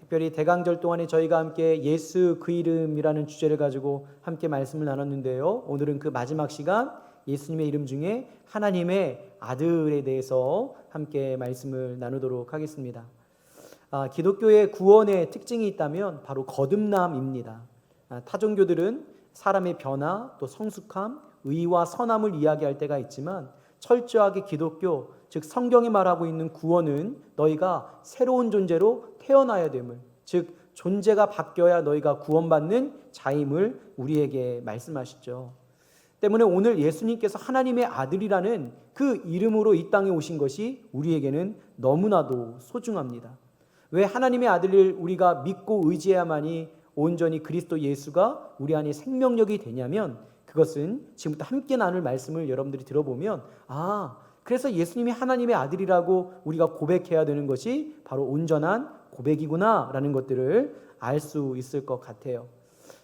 특별히 대강절 동안에 저희가 함께 예수 그 이름이라는 주제를 가지고 함께 말씀을 나눴는데요. 오늘은 그 마지막 시간 예수님의 이름 중에 하나님의 아들에 대해서 함께 말씀을 나누도록 하겠습니다. 기독교의 구원의 특징이 있다면 바로 거듭남입니다. 타종교들은 사람의 변화, 또 성숙함, 의와 선함을 이야기할 때가 있지만 철저하게 기독교, 즉 성경이 말하고 있는 구원은 너희가 새로운 존재로 태어나야 됨을, 즉 존재가 바뀌어야 너희가 구원받는 자임을 우리에게 말씀하시죠. 때문에 오늘 예수님께서 하나님의 아들이라는 그 이름으로 이 땅에 오신 것이 우리에게는 너무나도 소중합니다. 왜 하나님의 아들을 우리가 믿고 의지해야만이 온전히 그리스도 예수가 우리 안에 생명력이 되냐면, 그것은 지금부터 함께 나눌 말씀을 여러분들이 들어보면 그래서 예수님이 하나님의 아들이라고 우리가 고백해야 되는 것이 바로 온전한 고백이구나 라는 것들을 알 수 있을 것 같아요.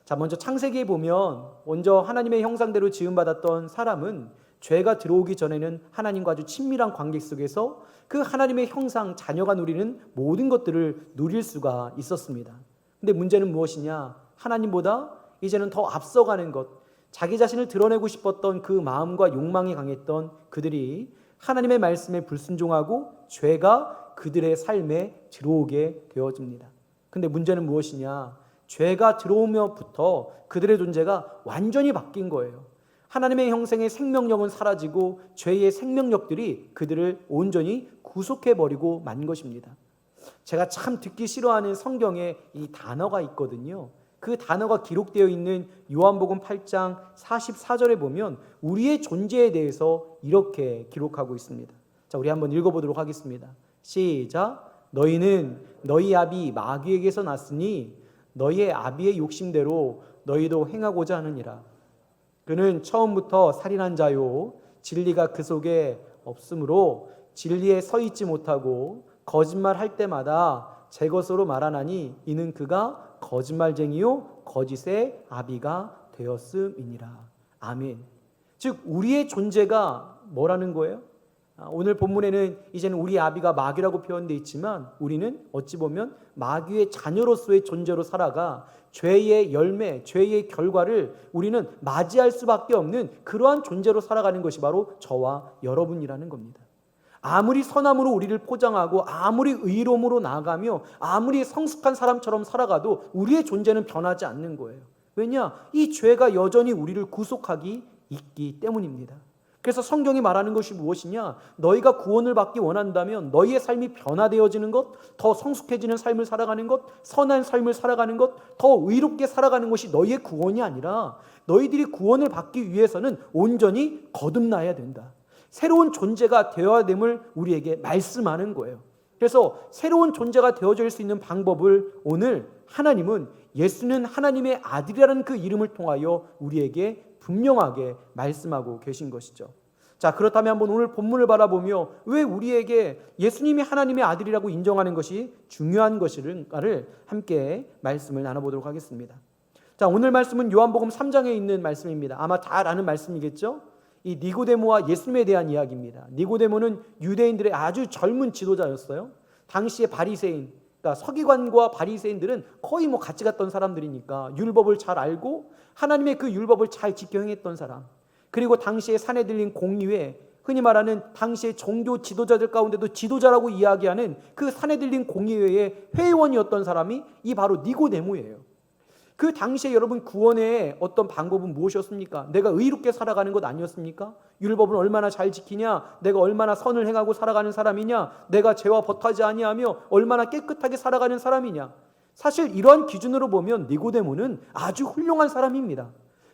자, 먼저 창세기에 보면 먼저 하나님의 형상대로 지음받았던 사람은 죄가 들어오기 전에는 하나님과 아주 친밀한 관계 속에서 그 하나님의 형상 자녀가 누리는 모든 것들을 누릴 수가 있었습니다. 근데 문제는 무엇이냐? 하나님보다 이제는 더 앞서가는 것, 자기 자신을 드러내고 싶었던 그 마음과 욕망이 강했던 그들이 하나님의 말씀에 불순종하고 죄가 그들의 삶에 들어오게 되어집니다. 근데 문제는 무엇이냐? 죄가 들어오면부터 그들의 존재가 완전히 바뀐 거예요. 하나님의 형상의 생명력은 사라지고 죄의 생명력들이 그들을 온전히 구속해버리고 만 것입니다. 제가 참 듣기 싫어하는 성경에 이 단어가 있거든요. 그 단어가 기록되어 있는 요한복음 8장 44절에 보면 우리의 존재에 대해서 이렇게 기록하고 있습니다. 자, 우리 한번 읽어보도록 하겠습니다. 시작. 너희는 너희 아비 마귀에게서 났으니 너희의 아비의 욕심대로 너희도 행하고자 하느니라. 그는 처음부터 살인한 자요, 진리가 그 속에 없으므로 진리에 서 있지 못하고 거짓말할 때마다 제 것으로 말하나니 이는 그가 거짓말쟁이요 거짓의 아비가 되었음이니라. 아멘. 즉 우리의 존재가 뭐라는 거예요? 오늘 본문에는 이제는 우리 아비가 마귀라고 표현되어 있지만 우리는 어찌 보면 마귀의 자녀로서의 존재로 살아가 죄의 열매, 죄의 결과를 우리는 맞이할 수밖에 없는 그러한 존재로 살아가는 것이 바로 저와 여러분이라는 겁니다. 아무리 선함으로 우리를 포장하고 아무리 의로움으로 나아가며 아무리 성숙한 사람처럼 살아가도 우리의 존재는 변하지 않는 거예요. 왜냐? 이 죄가 여전히 우리를 구속하기 있기 때문입니다. 그래서 성경이 말하는 것이 무엇이냐? 너희가 구원을 받기 원한다면 너희의 삶이 변화되어지는 것, 더 성숙해지는 삶을 살아가는 것, 선한 삶을 살아가는 것, 더 의롭게 살아가는 것이 너희의 구원이 아니라 너희들이 구원을 받기 위해서는 온전히 거듭나야 된다. 새로운 존재가 되어야 됨을 우리에게 말씀하는 거예요. 그래서 새로운 존재가 되어질 수 있는 방법을 오늘 하나님은 예수는 하나님의 아들이라는 그 이름을 통하여 우리에게 분명하게 말씀하고 계신 것이죠. 자, 그렇다면 한번 오늘 본문을 바라보며 왜 우리에게 예수님이 하나님의 아들이라고 인정하는 것이 중요한 것인가를 함께 말씀을 나눠보도록 하겠습니다. 자, 오늘 말씀은 요한복음 3장에 있는 말씀입니다. 아마 잘 아는 말씀이겠죠? 이 니고데모와 예수님에 대한 이야기입니다. 니고데모는 유대인들의 아주 젊은 지도자였어요. 당시의 바리새인, 그러니까 서기관과 바리새인들은 거의 같이 갔던 사람들이니까 율법을 잘 알고 하나님의 그 율법을 잘 지켜 행했던 사람, 그리고 당시의 산헤드린 공의회, 흔히 말하는 당시의 종교 지도자들 가운데도 지도자라고 이야기하는 그 산헤드린 공의회의 회의원이었던 사람이 이 바로 니고데모예요. 그 당시에 여러분 구원의 어떤 방법은 무엇이었습니까? 내가 의롭게 살아가는 것 아니었습니까? 율법을 얼마나 잘 지키냐, 내가 얼마나 선을 행하고 살아가는 사람이냐, 내가 죄와 벗하지 아니하며 얼마나 깨끗하게 살아가는 사람이냐. 사실 이러한 기준으로 보면 니고데모는 아주 훌륭한 사람입니다.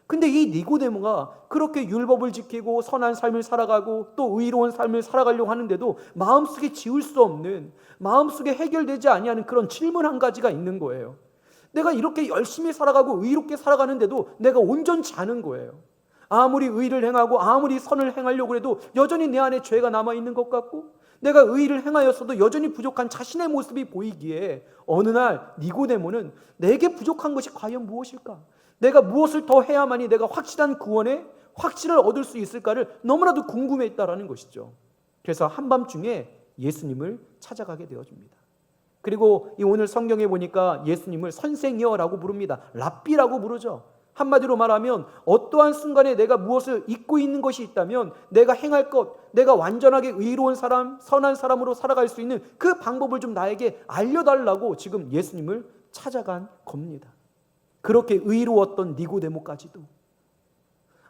근데 이 니고데모가 그렇게 율법을 지키고 선한 삶을 살아가고 또 의로운 삶을 살아가려고 하는데도 마음속에 지울 수 없는, 마음속에 해결되지 아니하는 그런 질문 한 가지가 있는 거예요. 내가 이렇게 열심히 살아가고 의롭게 살아가는데도 내가 온전치 않은 거예요. 아무리 의를 행하고 아무리 선을 행하려고 해도 여전히 내 안에 죄가 남아있는 것 같고, 내가 의를 행하였어도 여전히 부족한 자신의 모습이 보이기에 어느 날 니고데모는 내게 부족한 것이 과연 무엇일까? 내가 무엇을 더 해야만이 내가 확실한 구원의 확신을 얻을 수 있을까를 너무나도 궁금해했다라는 것이죠. 그래서 한밤중에 예수님을 찾아가게 되어집니다. 그리고 이 오늘 성경에 보니까 예수님을 선생이여라고 부릅니다. 랍비라고 부르죠. 한마디로 말하면 어떠한 순간에 내가 무엇을 잊고 있는 것이 있다면 내가 행할 것, 내가 완전하게 의로운 사람, 선한 사람으로 살아갈 수 있는 그 방법을 좀 나에게 알려달라고 지금 예수님을 찾아간 겁니다. 그렇게 의로웠던 니고데모까지도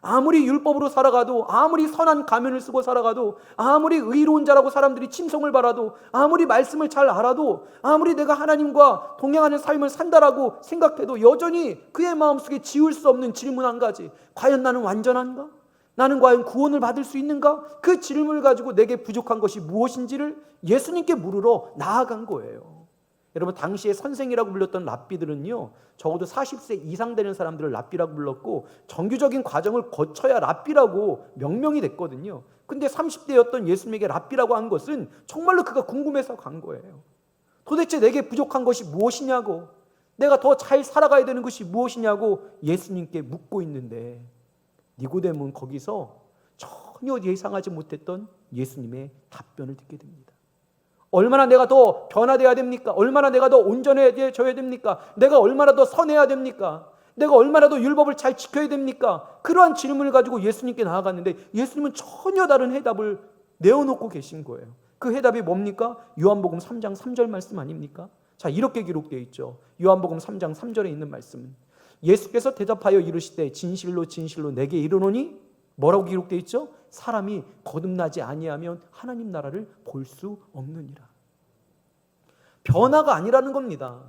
아무리 율법으로 살아가도, 아무리 선한 가면을 쓰고 살아가도, 아무리 의로운 자라고 사람들이 칭송을 받아도, 아무리 말씀을 잘 알아도, 아무리 내가 하나님과 동행하는 삶을 산다라고 생각해도 여전히 그의 마음속에 지울 수 없는 질문 한 가지, 과연 나는 완전한가? 나는 과연 구원을 받을 수 있는가? 그 질문을 가지고 내게 부족한 것이 무엇인지를 예수님께 물으러 나아간 거예요. 여러분, 당시에 선생이라고 불렸던 랍비들은요, 적어도 40세 이상 되는 사람들을 랍비라고 불렀고 정규적인 과정을 거쳐야 랍비라고 명명이 됐거든요. 근데 30대였던 예수님에게 랍비라고 한 것은 정말로 그가 궁금해서 간 거예요. 도대체 내게 부족한 것이 무엇이냐고, 내가 더 잘 살아가야 되는 것이 무엇이냐고 예수님께 묻고 있는데, 니고데모는 거기서 전혀 예상하지 못했던 예수님의 답변을 듣게 됩니다. 얼마나 내가 더 변화되어야 됩니까? 얼마나 내가 더 온전해져야 됩니까? 내가 얼마나 더 선해야 됩니까? 내가 얼마나 더 율법을 잘 지켜야 됩니까? 그러한 질문을 가지고 예수님께 나아갔는데 예수님은 전혀 다른 해답을 내어놓고 계신 거예요. 그 해답이 뭡니까? 요한복음 3장 3절 말씀 아닙니까? 자, 이렇게 기록되어 있죠. 요한복음 3장 3절에 있는 말씀은 예수께서 대답하여 이르시되 진실로 진실로 내게 이르노니 뭐라고 기록되어 있죠? 사람이 거듭나지 아니하면 하나님 나라를 볼 수 없느니라. 변화가 아니라는 겁니다.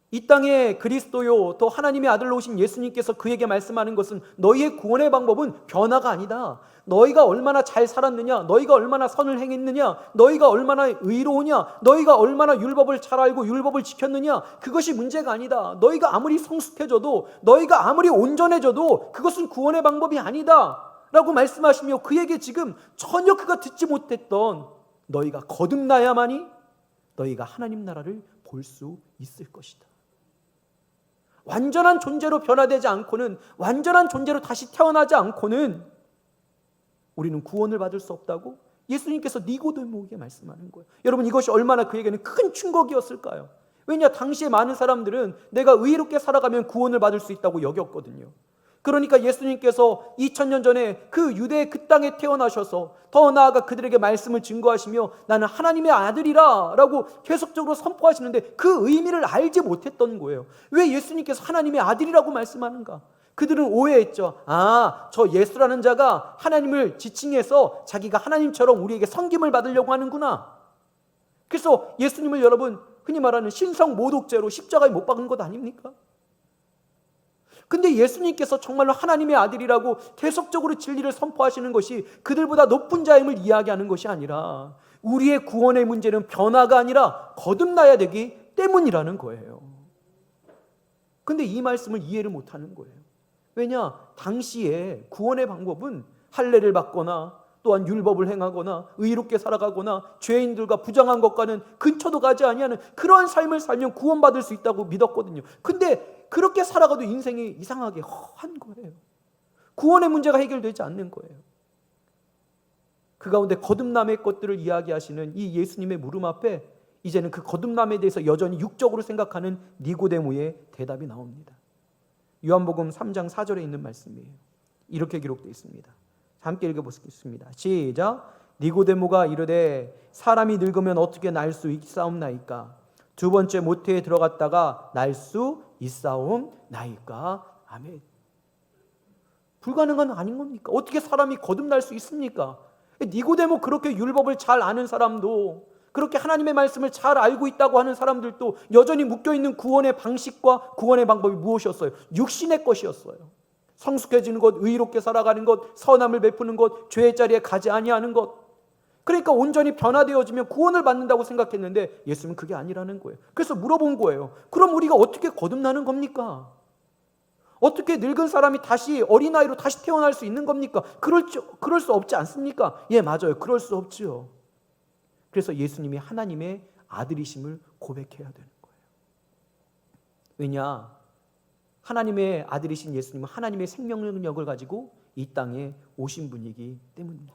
이 땅에 그리스도요, 또 하나님의 아들로 오신 예수님께서 그에게 말씀하는 것은 너희의 구원의 방법은 변화가 아니다. 너희가 얼마나 잘 살았느냐, 너희가 얼마나 선을 행했느냐, 너희가 얼마나 의로우냐, 너희가 얼마나 율법을 잘 알고 율법을 지켰느냐, 그것이 문제가 아니다. 너희가 아무리 성숙해져도, 너희가 아무리 온전해져도 그것은 구원의 방법이 아니다 라고 말씀하시며 그에게 지금 전혀 그가 듣지 못했던 너희가 거듭나야만이 너희가 하나님 나라를 볼 수 있을 것이다. 완전한 존재로 변화되지 않고는, 완전한 존재로 다시 태어나지 않고는 우리는 구원을 받을 수 없다고 예수님께서 니고데모에게 말씀하는 거예요. 여러분, 이것이 얼마나 그에게는 큰 충격이었을까요? 왜냐, 당시에 많은 사람들은 내가 의롭게 살아가면 구원을 받을 수 있다고 여겼거든요. 그러니까 예수님께서 2000년 전에 그 유대의 그 땅에 태어나셔서 더 나아가 그들에게 말씀을 증거하시며 나는 하나님의 아들이라 라고 계속적으로 선포하시는데 그 의미를 알지 못했던 거예요. 왜 예수님께서 하나님의 아들이라고 말씀하는가? 그들은 오해했죠. 아, 저 예수라는 자가 하나님을 지칭해서 자기가 하나님처럼 우리에게 섬김을 받으려고 하는구나. 그래서 예수님을 여러분 흔히 말하는 신성 모독죄로 십자가에 못 박은 것 아닙니까? 근데 예수님께서 정말로 하나님의 아들이라고 계속적으로 진리를 선포하시는 것이 그들보다 높은 자임을 이야기하는 것이 아니라 우리의 구원의 문제는 변화가 아니라 거듭나야 되기 때문이라는 거예요. 근데 이 말씀을 이해를 못하는 거예요. 왜냐? 당시에 구원의 방법은 할례를 받거나 또한 율법을 행하거나 의롭게 살아가거나 죄인들과 부정한 것과는 근처도 가지 아니하는 그러한 삶을 살면 구원받을 수 있다고 믿었거든요. 근데 그렇게 살아가도 인생이 이상하게 허한 거예요. 구원의 문제가 해결되지 않는 거예요. 그 가운데 거듭남의 것들을 이야기하시는 이 예수님의 물음 앞에 이제는 그 거듭남에 대해서 여전히 육적으로 생각하는 니고데모의 대답이 나옵니다. 요한복음 3장 4절에 있는 말씀이에요. 이렇게 기록되어 있습니다. 함께 읽어보겠습니다. 시작. 니고데모가 이르되 사람이 늙으면 어떻게 날 수 있사옵나이까? 두 번째 모태에 들어갔다가 날 수 있사옵나이까? 아멘. 불가능한 아닌 겁니까? 어떻게 사람이 거듭날 수 있습니까? 니고데모, 그렇게 율법을 잘 아는 사람도, 그렇게 하나님의 말씀을 잘 알고 있다고 하는 사람들도 여전히 묶여있는 구원의 방식과 구원의 방법이 무엇이었어요? 육신의 것이었어요. 성숙해지는 것, 의롭게 살아가는 것, 선함을 베푸는 것, 죄의 자리에 가지 아니하는 것. 그러니까 온전히 변화되어지면 구원을 받는다고 생각했는데 예수님은 그게 아니라는 거예요. 그래서 물어본 거예요. 그럼 우리가 어떻게 거듭나는 겁니까? 어떻게 늙은 사람이 다시 어린아이로 다시 태어날 수 있는 겁니까? 그럴 수 없지 않습니까? 예, 맞아요. 그럴 수 없지요. 그래서 예수님이 하나님의 아들이심을 고백해야 되는 거예요. 왜냐? 하나님의 아들이신 예수님은 하나님의 생명력을 가지고 이 땅에 오신 분이기 때문입니다.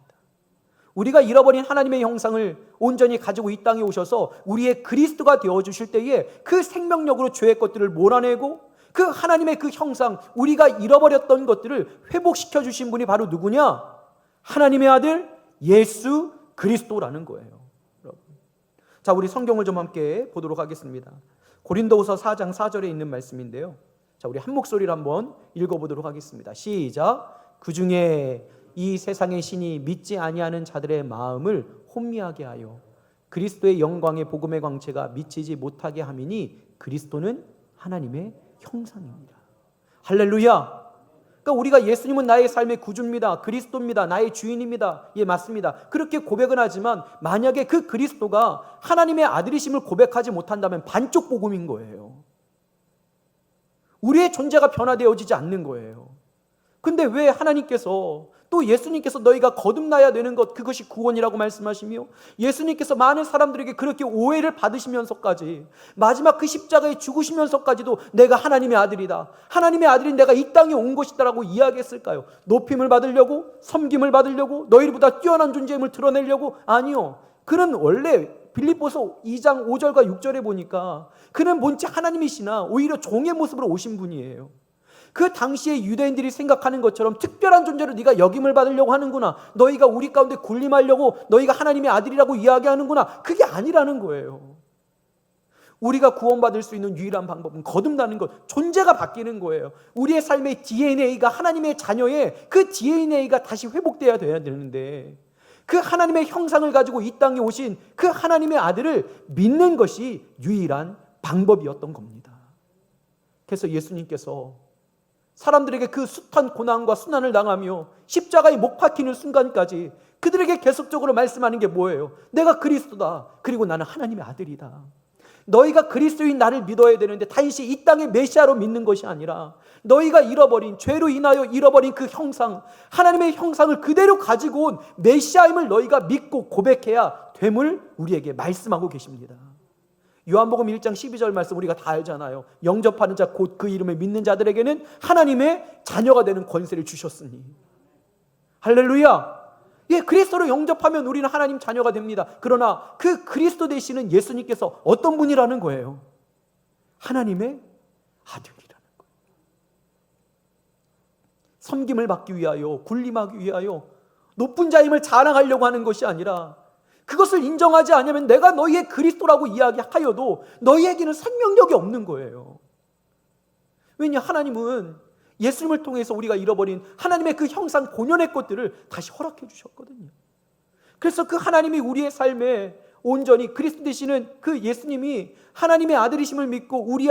우리가 잃어버린 하나님의 형상을 온전히 가지고 이 땅에 오셔서 우리의 그리스도가 되어주실 때에 그 생명력으로 죄의 것들을 몰아내고 그 하나님의 그 형상, 우리가 잃어버렸던 것들을 회복시켜 주신 분이 바로 누구냐? 하나님의 아들 예수 그리스도라는 거예요. 여러분. 자, 우리 성경을 좀 함께 보도록 하겠습니다. 고린도후서 4장 4절에 있는 말씀인데요. 자, 우리 한 목소리로 한번 읽어보도록 하겠습니다. 시작. 그 중에 이 세상의 신이 믿지 아니하는 자들의 마음을 혼미하게 하여 그리스도의 영광의 복음의 광채가 미치지 못하게 함이니 그리스도는 하나님의 형상입니다. 할렐루야. 그러니까 우리가 예수님은 나의 삶의 구주입니다. 그리스도입니다. 나의 주인입니다. 예, 맞습니다. 그렇게 고백은 하지만 만약에 그 그리스도가 하나님의 아들이심을 고백하지 못한다면 반쪽 복음인 거예요. 우리의 존재가 변화되어지지 않는 거예요. 근데 왜 하나님께서 또 예수님께서 너희가 거듭나야 되는 것, 그것이 구원이라고 말씀하시며 예수님께서 많은 사람들에게 그렇게 오해를 받으시면서까지 마지막 그 십자가에 죽으시면서까지도 내가 하나님의 아들이다, 하나님의 아들인 내가 이 땅에 온 것이다라고 이야기했을까요? 높임을 받으려고? 섬김을 받으려고? 너희보다 뛰어난 존재임을 드러내려고? 아니요. 그는 원래 빌립보서 2장 5절과 6절에 보니까 그는 본체 하나님이시나 오히려 종의 모습으로 오신 분이에요. 그 당시에 유대인들이 생각하는 것처럼 특별한 존재로 네가 역임을 받으려고 하는구나, 너희가 우리 가운데 군림하려고 너희가 하나님의 아들이라고 이야기하는구나, 그게 아니라는 거예요. 우리가 구원받을 수 있는 유일한 방법은 거듭나는 것, 존재가 바뀌는 거예요. 우리의 삶의 DNA가 하나님의 자녀의 그 DNA가 다시 회복돼야 돼야 되는데 그 하나님의 형상을 가지고 이 땅에 오신 그 하나님의 아들을 믿는 것이 유일한 방법이었던 겁니다. 그래서 예수님께서 사람들에게 그 숱한 고난과 순환을 당하며 십자가에 못 박히는 순간까지 그들에게 계속적으로 말씀하는 게 뭐예요? 내가 그리스도다. 그리고 나는 하나님의 아들이다. 너희가 그리스도인 나를 믿어야 되는데 단지 이 땅의 메시아로 믿는 것이 아니라 너희가 잃어버린, 죄로 인하여 잃어버린 그 형상, 하나님의 형상을 그대로 가지고 온 메시아임을 너희가 믿고 고백해야 됨을 우리에게 말씀하고 계십니다. 요한복음 1장 12절 말씀 우리가 다 알잖아요. 영접하는 자 곧 그 이름을 믿는 자들에게는 하나님의 자녀가 되는 권세를 주셨으니. 할렐루야. 예, 그리스도로 영접하면 우리는 하나님 자녀가 됩니다. 그러나 그 그리스도 되시는 예수님께서 어떤 분이라는 거예요? 하나님의 아들이라는 거예요. 섬김을 받기 위하여, 군림하기 위하여 높은 자임을 자랑하려고 하는 것이 아니라 그것을 인정하지 않으면 내가 너희의 그리스도라고 이야기하여도 너희에게는 생명력이 없는 거예요. 왜냐, 하나님은 예수님을 통해서 우리가 잃어버린 하나님의 그 형상 본연의 것들을 다시 허락해 주셨거든요. 그래서 그 하나님이 우리의 삶에 온전히 그리스도 되시는 그 예수님이 하나님의 아들이심을 믿고 우리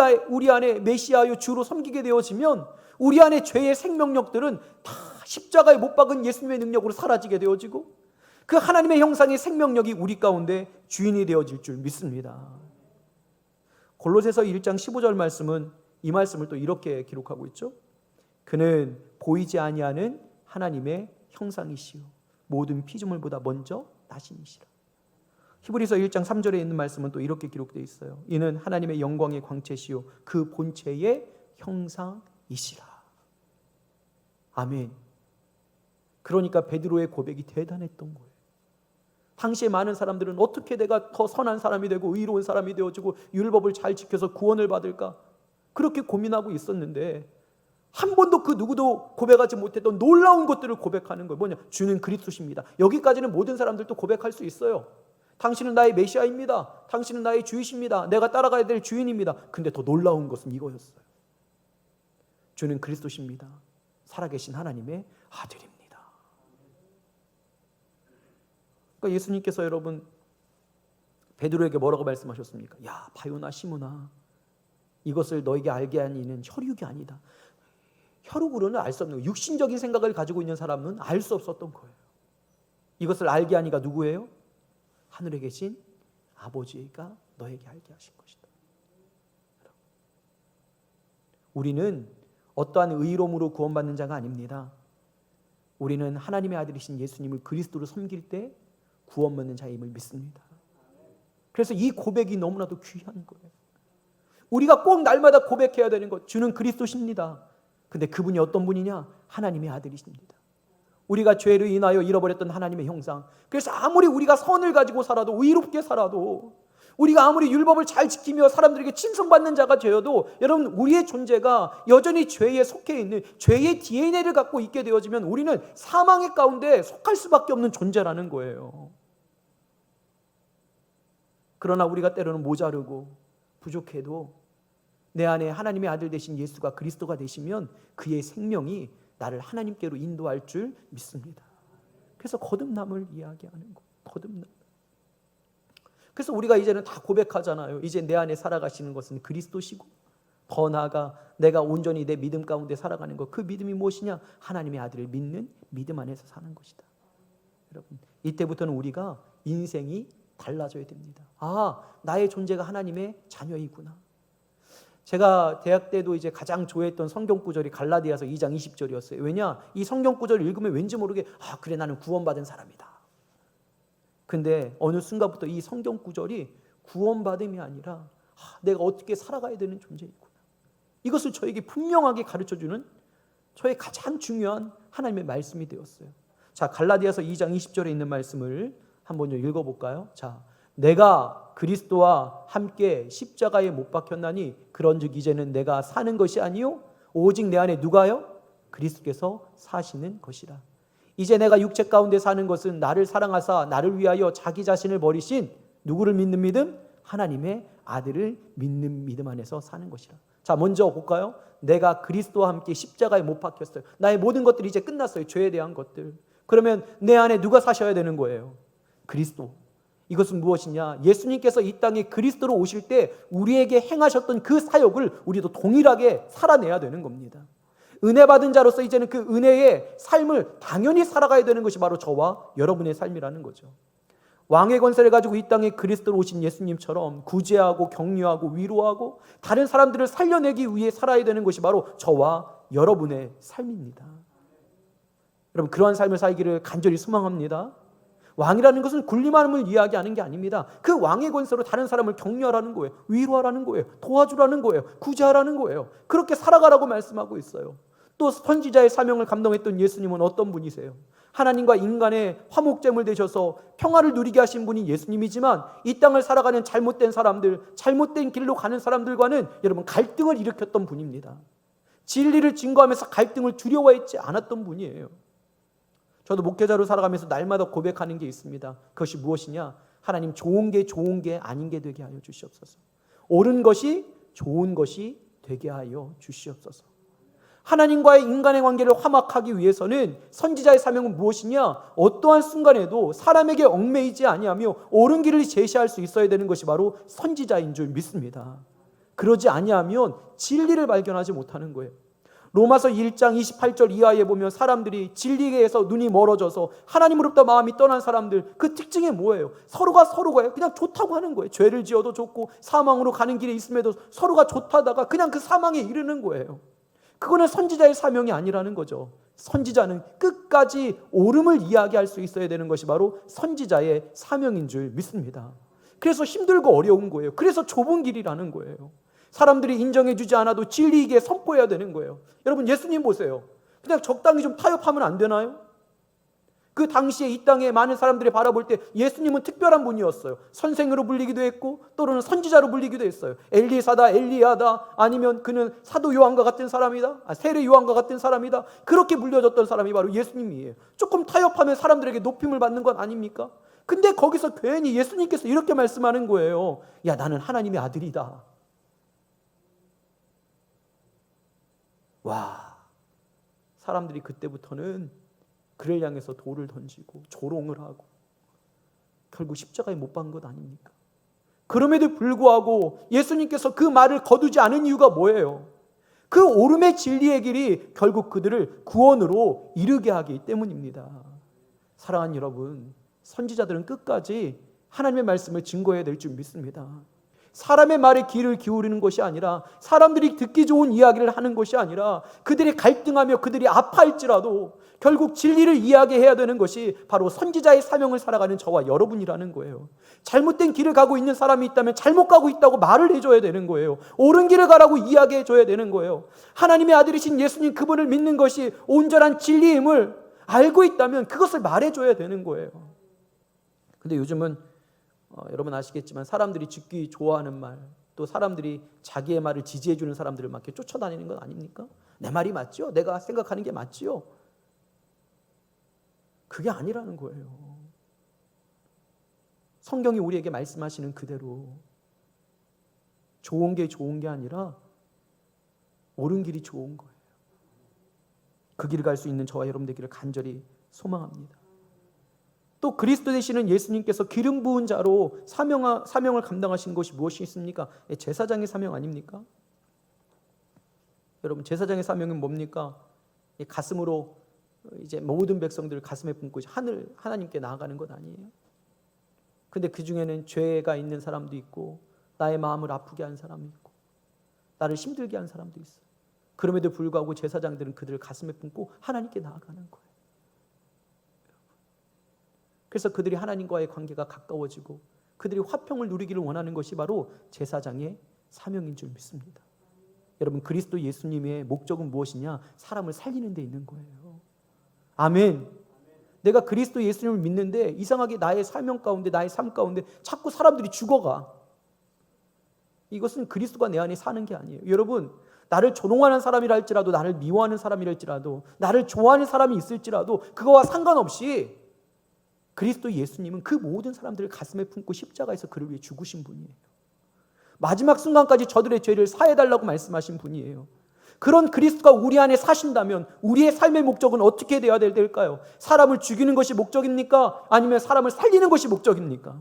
안에 메시아요 주로 섬기게 되어지면 우리 안에 죄의 생명력들은 다 십자가에 못 박은 예수님의 능력으로 사라지게 되어지고 그 하나님의 형상의 생명력이 우리 가운데 주인이 되어질 줄 믿습니다. 골로새서 1장 15절 말씀은 이 말씀을 또 이렇게 기록하고 있죠. 그는 보이지 아니하는 하나님의 형상이시요 모든 피조물보다 먼저 나심이시라. 히브리서 1장 3절에 있는 말씀은 또 이렇게 기록되어 있어요. 이는 하나님의 영광의 광채시요 그 본체의 형상이시라. 아멘. 그러니까 베드로의 고백이 대단했던 거예요. 당시에 많은 사람들은 어떻게 내가 더 선한 사람이 되고 의로운 사람이 되어지고 율법을 잘 지켜서 구원을 받을까, 그렇게 고민하고 있었는데 한 번도 그 누구도 고백하지 못했던 놀라운 것들을 고백하는 거예요. 뭐냐? 주는 그리스도십니다. 여기까지는 모든 사람들도 고백할 수 있어요. 당신은 나의 메시아입니다. 당신은 나의 주이십니다. 내가 따라가야 될 주인입니다. 근데 더 놀라운 것은 이거였어요. 주는 그리스도십니다. 살아계신 하나님의 아들입니다. 그러니까 예수님께서 여러분 베드로에게 뭐라고 말씀하셨습니까? 야, 바요나 시므나, 이것을 너에게 알게 한 이는 혈육이 아니다. 혈육으로는 알 수 없는 거예요. 육신적인 생각을 가지고 있는 사람은 알 수 없었던 거예요. 이것을 알게 한 이가 누구예요? 하늘에 계신 아버지가 너에게 알게 하신 것이다. 우리는 어떠한 의로움으로 구원받는 자가 아닙니다. 우리는 하나님의 아들이신 예수님을 그리스도로 섬길 때 구원받는 자임을 믿습니다. 그래서 이 고백이 너무나도 귀한 거예요. 우리가 꼭 날마다 고백해야 되는 것, 주는 그리스도십니다. 근데 그분이 어떤 분이냐? 하나님의 아들이십니다. 우리가 죄로 인하여 잃어버렸던 하나님의 형상. 그래서 아무리 우리가 선을 가지고 살아도, 의롭게 살아도, 우리가 아무리 율법을 잘 지키며 사람들에게 칭송받는 자가 되어도, 여러분, 우리의 존재가 여전히 죄에 속해 있는, 죄의 DNA를 갖고 있게 되어지면 우리는 사망의 가운데 속할 수밖에 없는 존재라는 거예요. 그러나 우리가 때로는 모자르고 부족해도 내 안에 하나님의 아들 되신 예수가 그리스도가 되시면 그의 생명이 나를 하나님께로 인도할 줄 믿습니다. 그래서 거듭남을 이야기하는 거. 거듭남. 그래서 우리가 이제는 다 고백하잖아요. 이제 내 안에 살아가시는 것은 그리스도시고, 더 나아가 내가 온전히 내 믿음 가운데 살아가는 것, 그 믿음이 무엇이냐? 하나님의 아들을 믿는 믿음 안에서 사는 것이다. 여러분, 이때부터는 우리가 인생이 달라져야 됩니다. 아, 나의 존재가 하나님의 자녀이구나. 제가 대학 때도 이제 가장 좋아했던 성경 구절이 갈라디아서 2장 20절이었어요. 왜냐? 이 성경 구절을 읽으면 왠지 모르게 그래, 나는 구원받은 사람이다. 근데 어느 순간부터 이 성경 구절이 구원받음이 아니라 내가 어떻게 살아가야 되는 존재이구나. 이것을 저에게 분명하게 가르쳐주는 저의 가장 중요한 하나님의 말씀이 되었어요. 자, 갈라디아서 2장 20절에 있는 말씀을 한번 읽어볼까요? 자, 내가 그리스도와 함께 십자가에 못 박혔나니 그런즉 이제는 내가 사는 것이 아니요 오직 내 안에 누가요? 그리스도께서 사시는 것이라. 이제 내가 육체 가운데 사는 것은 나를 사랑하사 나를 위하여 자기 자신을 버리신 누구를 믿는 믿음? 하나님의 아들을 믿는 믿음 안에서 사는 것이라. 자, 먼저 볼까요? 내가 그리스도와 함께 십자가에 못 박혔어요. 나의 모든 것들이 이제 끝났어요. 죄에 대한 것들. 그러면 내 안에 누가 사셔야 되는 거예요? 그리스도. 이것은 무엇이냐? 예수님께서 이 땅에 그리스도로 오실 때 우리에게 행하셨던 그 사역을 우리도 동일하게 살아내야 되는 겁니다. 은혜 받은 자로서 이제는 그 은혜의 삶을 당연히 살아가야 되는 것이 바로 저와 여러분의 삶이라는 거죠. 왕의 권세를 가지고 이 땅에 그리스도로 오신 예수님처럼 구제하고 격려하고 위로하고 다른 사람들을 살려내기 위해 살아야 되는 것이 바로 저와 여러분의 삶입니다. 여러분, 그러한 삶을 살기를 간절히 소망합니다. 왕이라는 것은 군림함을 이야기하는 게 아닙니다. 그 왕의 권세로 다른 사람을 격려하라는 거예요. 위로하라는 거예요. 도와주라는 거예요. 구제하라는 거예요. 그렇게 살아가라고 말씀하고 있어요. 또 선지자의 사명을 감당했던 예수님은 어떤 분이세요? 하나님과 인간의 화목제물 되셔서 평화를 누리게 하신 분이 예수님이지만 이 땅을 살아가는 잘못된 사람들, 잘못된 길로 가는 사람들과는 여러분 갈등을 일으켰던 분입니다. 진리를 증거하면서 갈등을 두려워했지 않았던 분이에요. 저도 목회자로 살아가면서 날마다 고백하는 게 있습니다. 그것이 무엇이냐? 하나님, 좋은 게 아닌 게 되게 하여 주시옵소서. 옳은 것이 좋은 것이 되게 하여 주시옵소서. 하나님과의 인간의 관계를 화목하기 위해서는 선지자의 사명은 무엇이냐? 어떠한 순간에도 사람에게 얽매이지 아니하며 옳은 길을 제시할 수 있어야 되는 것이 바로 선지자인 줄 믿습니다. 그러지 아니하면 진리를 발견하지 못하는 거예요. 로마서 1장 28절 이하에 보면 사람들이 진리에서 눈이 멀어져서 하나님으로부터 마음이 떠난 사람들, 그 특징이 뭐예요? 서로가 그냥 좋다고 하는 거예요. 죄를 지어도 좋고 사망으로 가는 길에 있음에도 서로가 좋다다가 그냥 그 사망에 이르는 거예요. 그거는 선지자의 사명이 아니라는 거죠. 선지자는 끝까지 옳음을 이야기할 수 있어야 되는 것이 바로 선지자의 사명인 줄 믿습니다. 그래서 힘들고 어려운 거예요. 그래서 좁은 길이라는 거예요. 사람들이 인정해주지 않아도 진리이게 선포해야 되는 거예요. 여러분, 예수님 보세요. 그냥 적당히 좀 타협하면 안 되나요? 그 당시에 이 땅에 많은 사람들이 바라볼 때 예수님은 특별한 분이었어요. 선생으로 불리기도 했고 또는 선지자로 불리기도 했어요. 엘리사다, 엘리야다, 아니면 그는 사도 요한과 같은 사람이다, 세례 요한과 같은 사람이다, 그렇게 불려졌던 사람이 바로 예수님이에요. 조금 타협하면 사람들에게 높임을 받는 건 아닙니까? 근데 거기서 괜히 예수님께서 이렇게 말씀하는 거예요. 야, 나는 하나님의 아들이다. 와, 사람들이 그때부터는 그를 향해서 돌을 던지고 조롱을 하고 결국 십자가에 못 박은 것 아닙니까? 그럼에도 불구하고 예수님께서 그 말을 거두지 않은 이유가 뭐예요? 그 옳음의 진리의 길이 결국 그들을 구원으로 이르게 하기 때문입니다. 사랑하는 여러분, 선지자들은 끝까지 하나님의 말씀을 증거해야 될 줄 믿습니다. 사람의 말에 귀를 기울이는 것이 아니라, 사람들이 듣기 좋은 이야기를 하는 것이 아니라, 그들이 갈등하며 그들이 아파할지라도 결국 진리를 이야기해야 되는 것이 바로 선지자의 사명을 살아가는 저와 여러분이라는 거예요. 잘못된 길을 가고 있는 사람이 있다면 잘못 가고 있다고 말을 해줘야 되는 거예요. 옳은 길을 가라고 이야기해줘야 되는 거예요. 하나님의 아들이신 예수님, 그분을 믿는 것이 온전한 진리임을 알고 있다면 그것을 말해줘야 되는 거예요. 근데 요즘은 여러분 아시겠지만 사람들이 듣기 좋아하는 말, 또 사람들이 자기의 말을 지지해주는 사람들을 막 이렇게 쫓아다니는 건 아닙니까? 내 말이 맞죠? 내가 생각하는 게 맞지요? 그게 아니라는 거예요. 성경이 우리에게 말씀하시는 그대로 좋은 게 좋은 게 아니라 옳은 길이 좋은 거예요. 그 길을 갈 수 있는 저와 여러분 되기를 간절히 소망합니다. 또 그리스도 되시는 예수님께서 기름 부은 자로 사명을 감당하신 것이 무엇이 있습니까? 제사장의 사명 아닙니까? 여러분 제사장의 사명은 뭡니까? 가슴으로 이제 모든 백성들을 가슴에 품고 하나님께 나아가는 것 아니에요? 근데 그 중에는 죄가 있는 사람도 있고 나의 마음을 아프게 한 사람이 있고 나를 힘들게 한 사람도 있어요. 그럼에도 불구하고 제사장들은 그들을 가슴에 품고 하나님께 나아가는 거예요. 그래서 그들이 하나님과의 관계가 가까워지고 그들이 화평을 누리기를 원하는 것이 바로 제사장의 사명인 줄 믿습니다. 여러분 그리스도 예수님의 목적은 무엇이냐? 사람을 살리는 데 있는 거예요. 아멘. 내가 그리스도 예수님을 믿는데 이상하게 나의 사명 가운데 나의 삶 가운데 자꾸 사람들이 죽어가. 이것은 그리스도가 내 안에 사는 게 아니에요. 여러분 나를 조롱하는 사람이라 할지라도 나를 미워하는 사람이라 할지라도 나를 좋아하는 사람이 있을지라도 그거와 상관없이 그리스도 예수님은 그 모든 사람들을 가슴에 품고 십자가에서 그를 위해 죽으신 분이에요. 마지막 순간까지 저들의 죄를 사해달라고 말씀하신 분이에요. 그런 그리스도가 우리 안에 사신다면 우리의 삶의 목적은 어떻게 되어야 될까요? 사람을 죽이는 것이 목적입니까? 아니면 사람을 살리는 것이 목적입니까?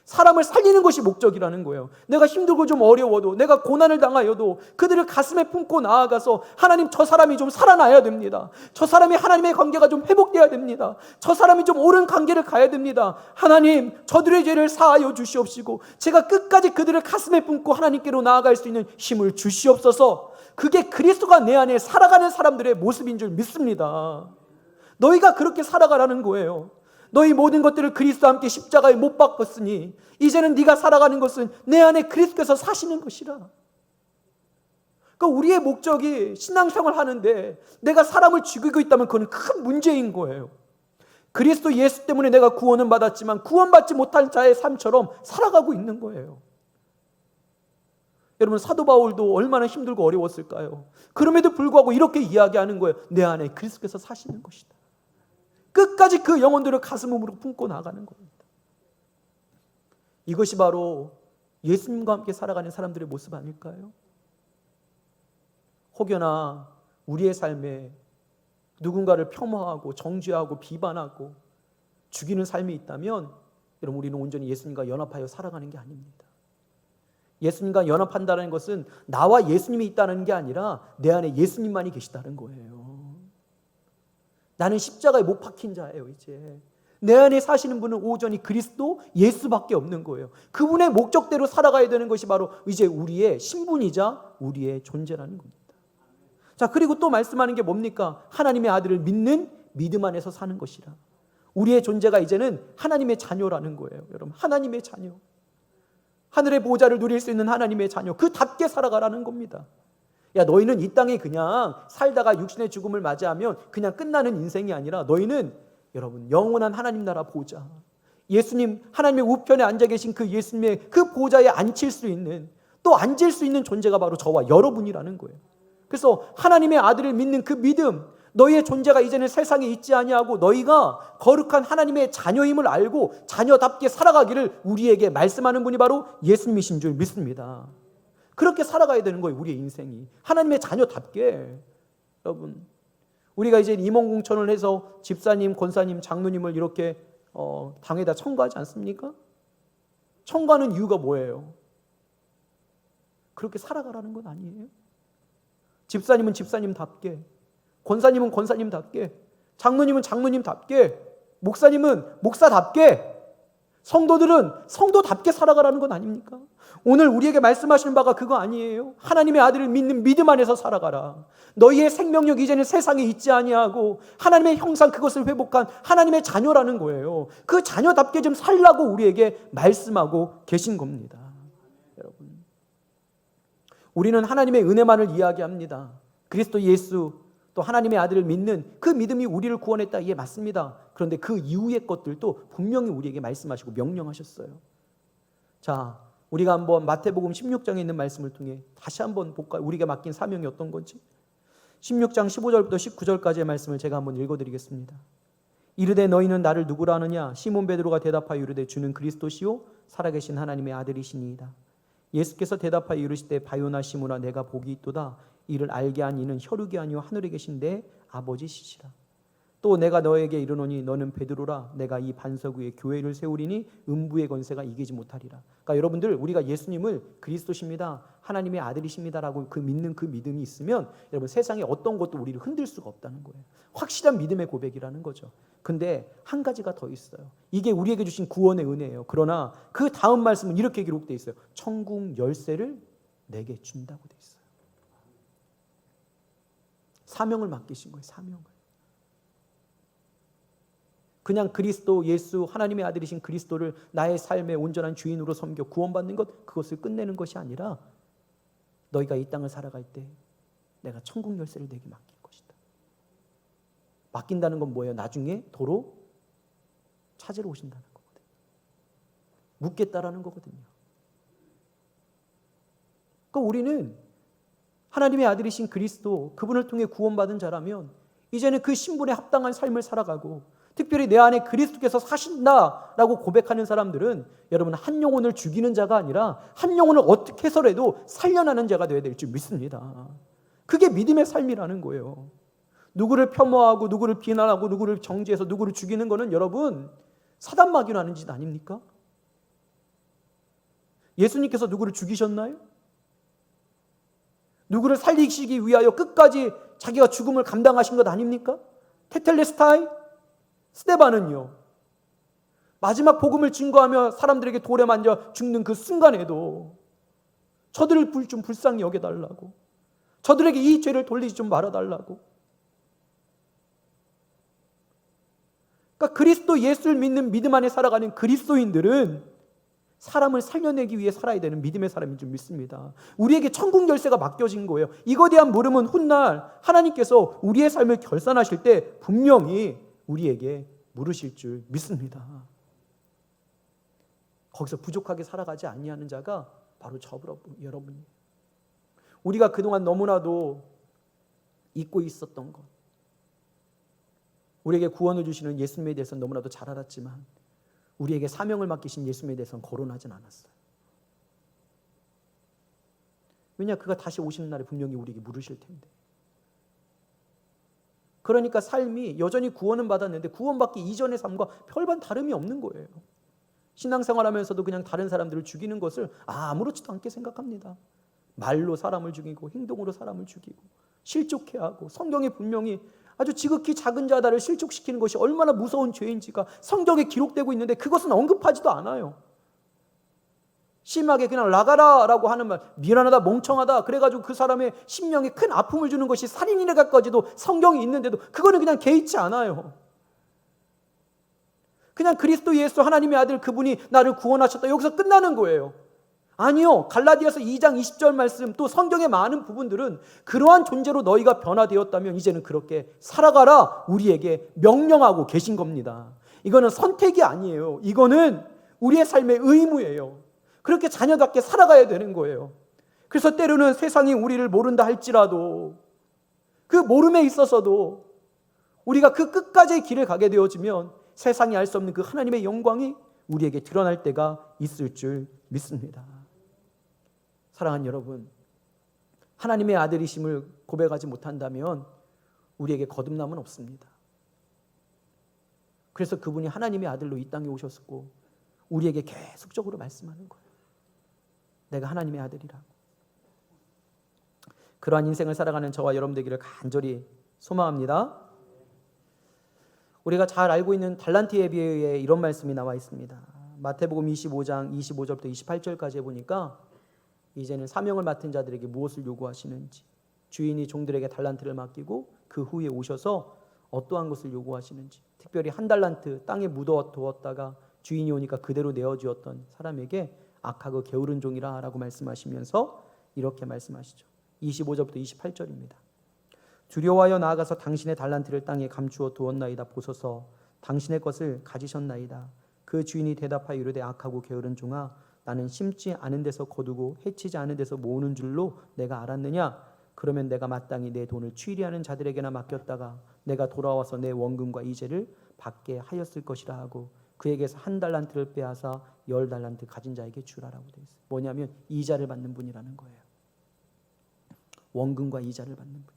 사람을 살리는 것이 목적이라는 거예요. 내가 힘들고 좀 어려워도 내가 고난을 당하여도 그들을 가슴에 품고 나아가서 하나님 저 사람이 좀 살아나야 됩니다. 저 사람이 하나님의 관계가 좀 회복돼야 됩니다. 저 사람이 좀 옳은 관계를 가야 됩니다. 하나님 저들의 죄를 사하여 주시옵시고 제가 끝까지 그들을 가슴에 품고 하나님께로 나아갈 수 있는 힘을 주시옵소서. 그게 그리스도가 내 안에 살아가는 사람들의 모습인 줄 믿습니다. 너희가 그렇게 살아가라는 거예요. 너희 모든 것들을 그리스도와 함께 십자가에 못 박았으니 이제는 네가 살아가는 것은 내 안에 그리스도께서 사시는 것이라. 그러니까 우리의 목적이 신앙생활을 하는데 내가 사람을 죽이고 있다면 그건 큰 문제인 거예요. 그리스도 예수 때문에 내가 구원은 받았지만 구원받지 못한 자의 삶처럼 살아가고 있는 거예요. 여러분 사도 바울도 얼마나 힘들고 어려웠을까요? 그럼에도 불구하고 이렇게 이야기하는 거예요. 내 안에 그리스도께서 사시는 것이다. 끝까지 그 영혼들을 가슴으로 품고 나가는 겁니다. 이것이 바로 예수님과 함께 살아가는 사람들의 모습 아닐까요? 혹여나 우리의 삶에 누군가를 폄하하고 정죄하고 비반하고 죽이는 삶이 있다면 여러분 우리는 온전히 예수님과 연합하여 살아가는 게 아닙니다. 예수님과 연합한다는 것은 나와 예수님이 있다는 게 아니라 내 안에 예수님만이 계시다는 거예요. 나는 십자가에 못 박힌 자예요. 이제 내 안에 사시는 분은 오전히 그리스도 예수밖에 없는 거예요. 그분의 목적대로 살아가야 되는 것이 바로 이제 우리의 신분이자 우리의 존재라는 겁니다. 자, 그리고 또 말씀하는 게 뭡니까? 하나님의 아들을 믿는 믿음 안에서 사는 것이라. 우리의 존재가 이제는 하나님의 자녀라는 거예요. 여러분 하나님의 자녀, 하늘의 보좌를 누릴 수 있는 하나님의 자녀, 그답게 살아가라는 겁니다. 야, 너희는 이 땅에 그냥 살다가 육신의 죽음을 맞이하면 그냥 끝나는 인생이 아니라 너희는 여러분 영원한 하나님 나라 보좌, 예수님 하나님의 우편에 앉아 계신 그 예수님의 그 보좌에 앉힐 수 있는, 또 앉을 수 있는 존재가 바로 저와 여러분이라는 거예요. 그래서 하나님의 아들을 믿는 그 믿음, 너희의 존재가 이제는 세상에 있지 아니하고 너희가 거룩한 하나님의 자녀임을 알고 자녀답게 살아가기를 우리에게 말씀하는 분이 바로 예수님이신 줄 믿습니다. 그렇게 살아가야 되는 거예요. 우리의 인생이 하나님의 자녀답게. 여러분 우리가 이제 임원공천을 해서 집사님, 권사님, 장로님을 이렇게 당에다 청구하지 않습니까? 청구하는 이유가 뭐예요? 그렇게 살아가라는 건 아니에요? 집사님은 집사님답게, 권사님은 권사님답게, 장로님은 장로님답게, 목사님은 목사답게, 성도들은 성도답게 살아가라는 건 아닙니까? 오늘 우리에게 말씀하시는 바가 그거 아니에요? 하나님의 아들을 믿는 믿음 안에서 살아가라. 너희의 생명력 이제는 세상에 있지 아니하고 하나님의 형상 그것을 회복한 하나님의 자녀라는 거예요. 그 자녀답게 좀 살라고 우리에게 말씀하고 계신 겁니다. 여러분, 우리는 하나님의 은혜만을 이야기합니다. 그리스도 예수 또 하나님의 아들을 믿는 그 믿음이 우리를 구원했다. 예, 맞습니다. 그런데 그 이후의 것들도 분명히 우리에게 말씀하시고 명령하셨어요. 자, 우리가 한번 마태복음 16장에 있는 말씀을 통해 다시 한번 볼까요? 우리가 맡긴 사명이 어떤 건지. 16장 15절부터 19절까지의 말씀을 제가 한번 읽어드리겠습니다. 이르되 너희는 나를 누구라 하느냐? 시몬 베드로가 대답하여 이르되 주는 그리스도시요 살아계신 하나님의 아들이시니이다. 예수께서 대답하여 이르시되 바요나 시몬아 내가 복이 있도다. 이를 알게 한 이는 혈육이 아니요 하늘에 계신데 아버지시시라. 또 내가 너에게 이르노니 너는 베드로라. 내가 이 반석 위에 교회를 세우리니 음부의 권세가 이기지 못하리라. 그러니까 여러분들, 우리가 예수님을 그리스도십니다, 하나님의 아들이십니다라고 믿는 그 믿음이 있으면 여러분, 세상에 어떤 것도 우리를 흔들 수가 없다는 거예요. 확실한 믿음의 고백이라는 거죠. 근데 한 가지가 더 있어요. 이게 우리에게 주신 구원의 은혜예요. 그러나 그 다음 말씀은 이렇게 기록되어 있어요. 천국 열쇠를 내게 준다고 되어 있어요. 사명을 맡기신 거예요. 사명을. 그냥 그리스도 예수 하나님의 아들이신 그리스도를 나의 삶의 온전한 주인으로 섬겨 구원받는 것, 그것을 끝내는 것이 아니라 너희가 이 땅을 살아갈 때 내가 천국 열쇠를 내게 맡길 것이다. 맡긴다는 건 뭐예요? 나중에 도로 찾으러 오신다는 거거든요. 묻겠다라는 거거든요. 그러니까 우리는 하나님의 아들이신 그리스도, 그분을 통해 구원받은 자라면 이제는 그 신분에 합당한 삶을 살아가고, 특별히 내 안에 그리스도께서 사신다라고 고백하는 사람들은 여러분, 한 영혼을 죽이는 자가 아니라 한 영혼을 어떻게 해서라도 살려나는 자가 되어야 될 줄 믿습니다. 그게 믿음의 삶이라는 거예요. 누구를 폄하하고 누구를 비난하고 누구를 정죄해서 누구를 죽이는 거는 여러분, 사단 마귀라는 짓 아닙니까? 예수님께서 누구를 죽이셨나요? 누구를 살리시기 위하여 끝까지 자기가 죽음을 감당하신 것 아닙니까? 테텔레스타이, 스데반은요, 마지막 복음을 증거하며 사람들에게 돌에 만져 죽는 그 순간에도 저들을 좀 불쌍히 여겨달라고, 저들에게 이 죄를 돌리지 좀 말아달라고. 그러니까 그리스도 예수를 믿는 믿음 안에 살아가는 그리스도인들은 사람을 살려내기 위해 살아야 되는 믿음의 사람인 줄 믿습니다. 우리에게 천국 열쇠가 맡겨진 거예요. 이거에 대한 물음은 훗날 하나님께서 우리의 삶을 결산하실 때 분명히 우리에게 물으실 줄 믿습니다. 거기서 부족하게 살아가지 아니하는 자가 바로 저 여러분이에요. 우리가 그동안 너무나도 잊고 있었던 것, 우리에게 구원을 주시는 예수님에 대해서는 너무나도 잘 알았지만 우리에게 사명을 맡기신 예수님에 대해서는 거론하진 않았어요. 왜냐? 그가 다시 오시는 날에 분명히 우리에게 물으실 텐데. 그러니까 삶이 여전히 구원은 받았는데 구원받기 이전의 삶과 별반 다름이 없는 거예요. 신앙생활하면서도 그냥 다른 사람들을 죽이는 것을 아무렇지도 않게 생각합니다. 말로 사람을 죽이고 행동으로 사람을 죽이고 실족해하고, 성경에 분명히 아주 지극히 작은 자다를 실족시키는 것이 얼마나 무서운 죄인지가 성경에 기록되고 있는데 그것은 언급하지도 않아요. 심하게 그냥 나가라라고 하는 말, 미련하다, 멍청하다, 그래가지고 그 사람의 심령에 큰 아픔을 주는 것이 살인이라까지도 성경이 있는데도 그거는 그냥 개의치 않아요. 그냥 그리스도 예수 하나님의 아들, 그분이 나를 구원하셨다, 여기서 끝나는 거예요. 아니요. 갈라디아서 2장 20절 말씀, 또 성경의 많은 부분들은 그러한 존재로 너희가 변화되었다면 이제는 그렇게 살아가라 우리에게 명령하고 계신 겁니다. 이거는 선택이 아니에요. 이거는 우리의 삶의 의무예요. 그렇게 자녀답게 살아가야 되는 거예요. 그래서 때로는 세상이 우리를 모른다 할지라도 그 모름에 있어서도 우리가 그 끝까지의 길을 가게 되어지면 세상이 알 수 없는 그 하나님의 영광이 우리에게 드러날 때가 있을 줄 믿습니다. 사랑하는 여러분, 하나님의 아들이심을 고백하지 못한다면 우리에게 거듭남은 없습니다. 그래서 그분이 하나님의 아들로 이 땅에 오셨고 우리에게 계속적으로 말씀하는 거예요. 내가 하나님의 아들이라고. 그러한 인생을 살아가는 저와 여러분 되기를 간절히 소망합니다. 우리가 잘 알고 있는 달란트 예배에 이런 말씀이 나와 있습니다. 마태복음 25장 25절부터 28절까지 보니까 이제는 사명을 맡은 자들에게 무엇을 요구하시는지, 주인이 종들에게 달란트를 맡기고 그 후에 오셔서 어떠한 것을 요구하시는지, 특별히 한 달란트 땅에 묻어두었다가 주인이 오니까 그대로 내어주었던 사람에게 악하고 게으른 종이라 라고 말씀하시면서 이렇게 말씀하시죠. 25절부터 28절입니다. 두려워하여 나아가서 당신의 달란트를 땅에 감추어 두었나이다. 보소서, 당신의 것을 가지셨나이다. 그 주인이 대답하여 이르되 악하고 게으른 종아, 나는 심지 않은 데서 거두고 해치지 않은 데서 모으는 줄로 내가 알았느냐? 그러면 내가 마땅히 내 돈을 취리하는 자들에게나 맡겼다가 내가 돌아와서 내 원금과 이자를 받게 하였을 것이라 하고 그에게서 1달란트를 빼앗아 10달란트 가진 자에게 주라라고 되어 있어요. 뭐냐면 이자를 받는 분이라는 거예요. 원금과 이자를 받는 분이다.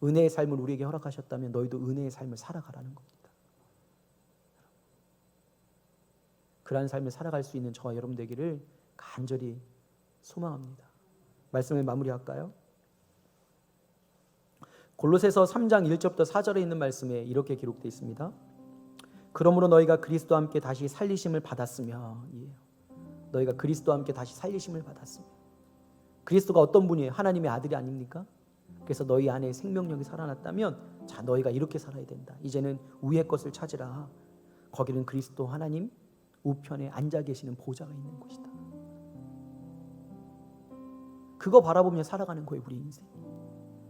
은혜의 삶을 우리에게 허락하셨다면 너희도 은혜의 삶을 살아가라는 겁니다. 그러한 삶을 살아갈 수 있는 저와 여러분 되기를 간절히 소망합니다. 말씀을 마무리할까요? 골로새서 3장 1절부터 4절에 있는 말씀에 이렇게 기록되어 있습니다. 그러므로 너희가 그리스도와 함께 다시 살리심을 받았으며, 너희가 그리스도와 함께 다시 살리심을 받았으며, 그리스도가 어떤 분이에요? 하나님의 아들이 아닙니까? 그래서 너희 안에 생명력이 살아났다면 자, 너희가 이렇게 살아야 된다. 이제는 위의 것을 찾으라. 거기는 그리스도 하나님 우편에 앉아 계시는 보좌가 있는 곳이다. 그거 바라보며 살아가는 거예요, 우리 인생.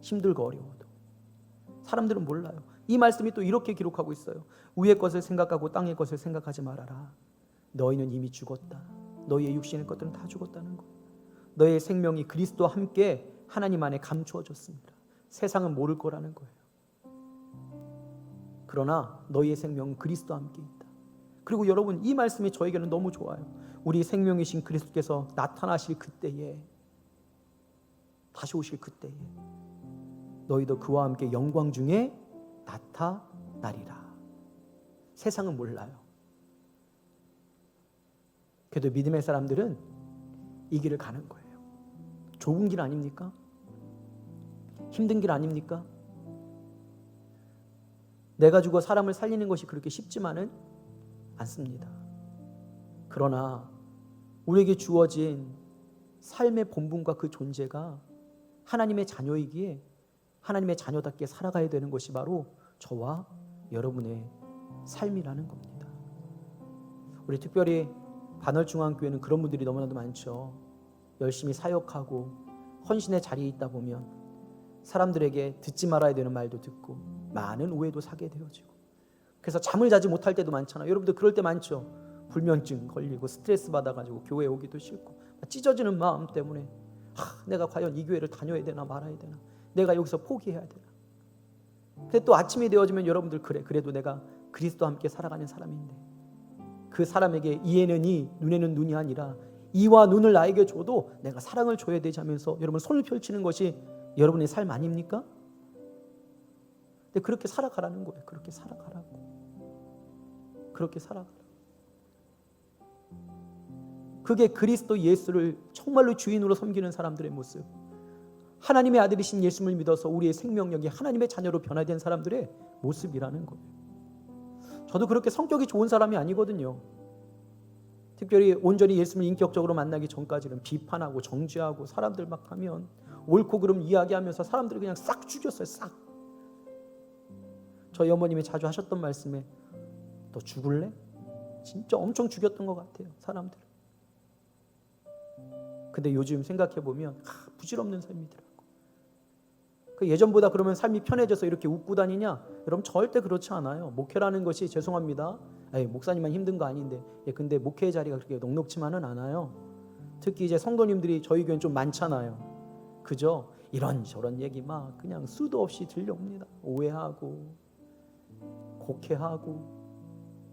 힘들고 어려워도. 사람들은 몰라요. 이 말씀이 또 이렇게 기록하고 있어요. 위의 것을 생각하고 땅의 것을 생각하지 말아라. 너희는 이미 죽었다. 너희의 육신의 것들은 다 죽었다는 거예요. 너희의 생명이 그리스도와 함께 하나님 안에 감추어졌습니다. 세상은 모를 거라는 거예요. 그러나 너희의 생명은 그리스도와 함께 있다. 그리고 여러분, 이 말씀이 저에게는 너무 좋아요. 우리 생명이신 그리스도께서 나타나실 그때에, 다시 오실 그때에 너희도 그와 함께 영광 중에 나타나리라. 세상은 몰라요. 그래도 믿음의 사람들은 이 길을 가는 거예요. 좁은 길 아닙니까? 힘든 길 아닙니까? 내가 죽어 사람을 살리는 것이 그렇게 쉽지만은 않습니다. 그러나 우리에게 주어진 삶의 본분과 그 존재가 하나님의 자녀이기에 하나님의 자녀답게 살아가야 되는 것이 바로 저와 여러분의 삶이라는 겁니다. 우리 특별히 반월중앙교회는 그런 분들이 너무나도 많죠. 열심히 사역하고 헌신의 자리에 있다 보면 사람들에게 듣지 말아야 되는 말도 듣고 많은 오해도 사게 되어지고, 그래서 잠을 자지 못할 때도 많잖아요. 여러분들 그럴 때 많죠. 불면증 걸리고 스트레스 받아가지고 교회 오기도 싫고 찢어지는 마음 때문에 내가 과연 이 교회를 다녀야 되나 말아야 되나, 내가 여기서 포기해야 되나. 근데 또 아침이 되어지면 여러분들 그래도 내가 그리스도와 함께 살아가는 사람인데, 그 사람에게 이에는 이 눈에는 눈이 아니라 이와 눈을 나에게 줘도 내가 사랑을 줘야 되지 하면서 여러분 손을 펼치는 것이 여러분의 삶 아닙니까? 근데 그렇게 살아가라는 거예요. 그렇게 살아가라고. 그렇게 살아가라고. 그게 그리스도 예수를 정말로 주인으로 섬기는 사람들의 모습, 하나님의 아들이신 예수를 믿어서 우리의 생명력이 하나님의 자녀로 변화된 사람들의 모습이라는 거예요. 저도 그렇게 성격이 좋은 사람이 아니거든요. 특별히 온전히 예수를 인격적으로 만나기 전까지는 비판하고 정죄하고 사람들 막 하면 옳고 그름 이야기하면서 사람들을 그냥 싹 죽였어요. 싹. 저희 어머님이 자주 하셨던 말씀에 너 죽을래? 진짜 엄청 죽였던 것 같아요, 사람들. 근데 요즘 생각해보면 부질없는 삶이더라고. 예전보다 그러면 삶이 편해져서 이렇게 웃고 다니냐? 여러분 절대 그렇지 않아요. 목회라는 것이, 죄송합니다, 목사님만 힘든 거 아닌데, 근데 목회의 자리가 그렇게 녹록지만은 않아요. 특히 이제 성도님들이 저희 교회는 좀 많잖아요. 그죠? 이런저런 얘기 막 그냥 수도 없이 들려옵니다. 오해하고 곡해하고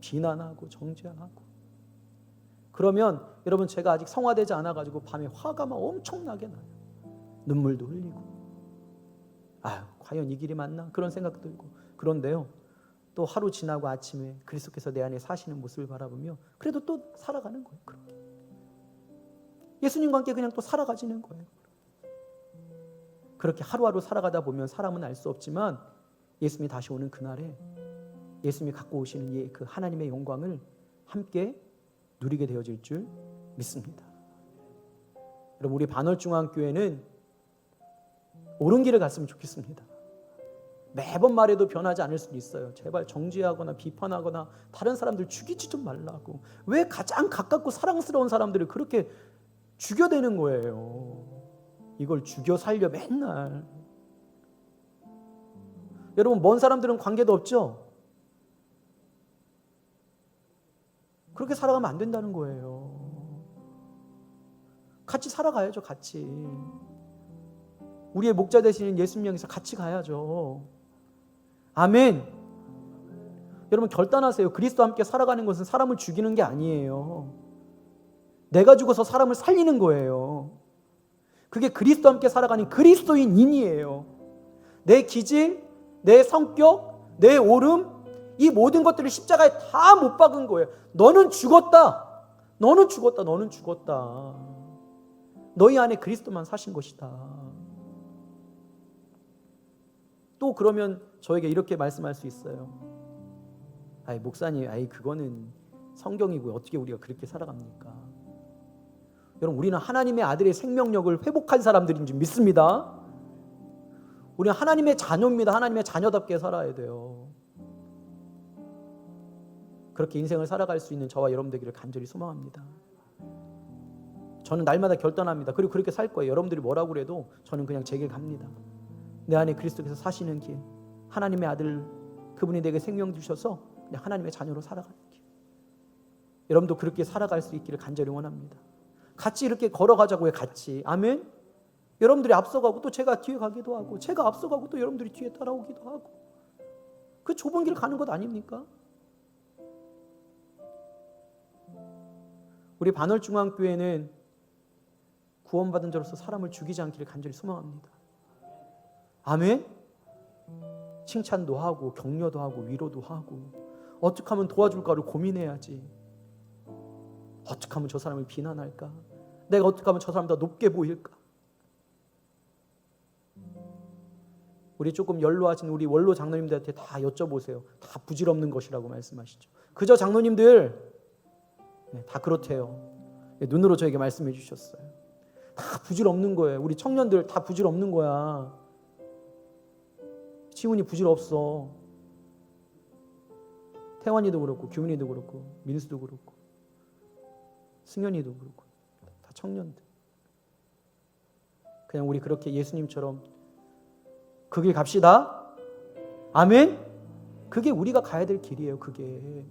비난하고 정죄하고. 그러면 여러분, 제가 아직 성화되지 않아가지고 밤에 화가 막 엄청나게 나요. 눈물도 흘리고, 과연 이 길이 맞나? 그런 생각 들고. 그런데요, 또 하루 지나고 아침에 그리스도께서 내 안에 사시는 모습을 바라보며 그래도 또 살아가는 거예요. 그렇게 예수님과 함께 그냥 또 살아가지는 거예요. 그렇게 하루하루 살아가다 보면 사람은 알 수 없지만 예수님이 다시 오는 그날에 예수님이 갖고 오시는 그 하나님의 영광을 함께 누리게 되어질 줄 믿습니다. 여러분, 우리 반월중앙교회는 옳은 길을 갔으면 좋겠습니다. 매번 말해도 변하지 않을 수도 있어요. 제발 정죄하거나 비판하거나 다른 사람들 죽이지 좀 말라고. 왜 가장 가깝고 사랑스러운 사람들을 그렇게 죽여대는 거예요? 이걸 죽여 살려 맨날. 여러분, 먼 사람들은 관계도 없죠? 그렇게 살아가면 안 된다는 거예요. 같이 살아가야죠, 같이. 우리의 목자 되시는 예수님 향해서 같이 가야죠. 아멘. 여러분, 결단하세요. 그리스도와 함께 살아가는 것은 사람을 죽이는 게 아니에요. 내가 죽어서 사람을 살리는 거예요. 그게 그리스도와 함께 살아가는 그리스도인이에요. 내 기질, 내 성격, 내 오름, 이 모든 것들을 십자가에 다 못 박은 거예요. 너는 죽었다. 너는 죽었다. 너는 죽었다. 너희 안에 그리스도만 사신 것이다. 또 그러면 저에게 이렇게 말씀할 수 있어요. 아이, 목사님, 그거는 성경이고 어떻게 우리가 그렇게 살아갑니까? 여러분, 우리는 하나님의 아들의 생명력을 회복한 사람들인 줄 믿습니다. 우리는 하나님의 자녀입니다. 하나님의 자녀답게 살아야 돼요. 그렇게 인생을 살아갈 수 있는 저와 여러분 되기를 간절히 소망합니다. 저는 날마다 결단합니다. 그리고 그렇게 살 거예요. 여러분들이 뭐라고 그래도 저는 그냥 제 길 갑니다. 내 안에 그리스도께서 사시는 길, 하나님의 아들, 그분이 내게 생명 주셔서 그냥 하나님의 자녀로 살아가는 길. 여러분도 그렇게 살아갈 수 있기를 간절히 원합니다. 같이 이렇게 걸어가자고요. 같이. 아멘. 여러분들이 앞서가고 또 제가 뒤에 가기도 하고, 제가 앞서가고 또 여러분들이 뒤에 따라오기도 하고, 그 좁은 길 가는 것 아닙니까? 우리 반월중앙교회는 구원받은 자로서 사람을 죽이지 않기를 간절히 소망합니다. 아멘. 칭찬도 하고 격려도 하고 위로도 하고, 어떻게 하면 도와줄까를 고민해야지. 어떻게 하면 저 사람을 비난할까? 내가 어떻게 하면 저 사람 더 높게 보일까? 우리 조금 연로하신 우리 원로 장로님들한테 다 여쭤보세요. 다 부질없는 것이라고 말씀하시죠. 그저 장로님들 다 그렇대요. 눈으로 저에게 말씀해 주셨어요. 다 부질없는 거예요. 우리 청년들 다 부질없는 거야. 지훈이 부질없어. 태환이도 그렇고, 규민이도 그렇고, 민수도 그렇고, 승현이도 그렇고, 다 청년들. 그냥 우리 그렇게 예수님처럼 그 길 갑시다. 아멘. 그게 우리가 가야 될 길이에요. 그게.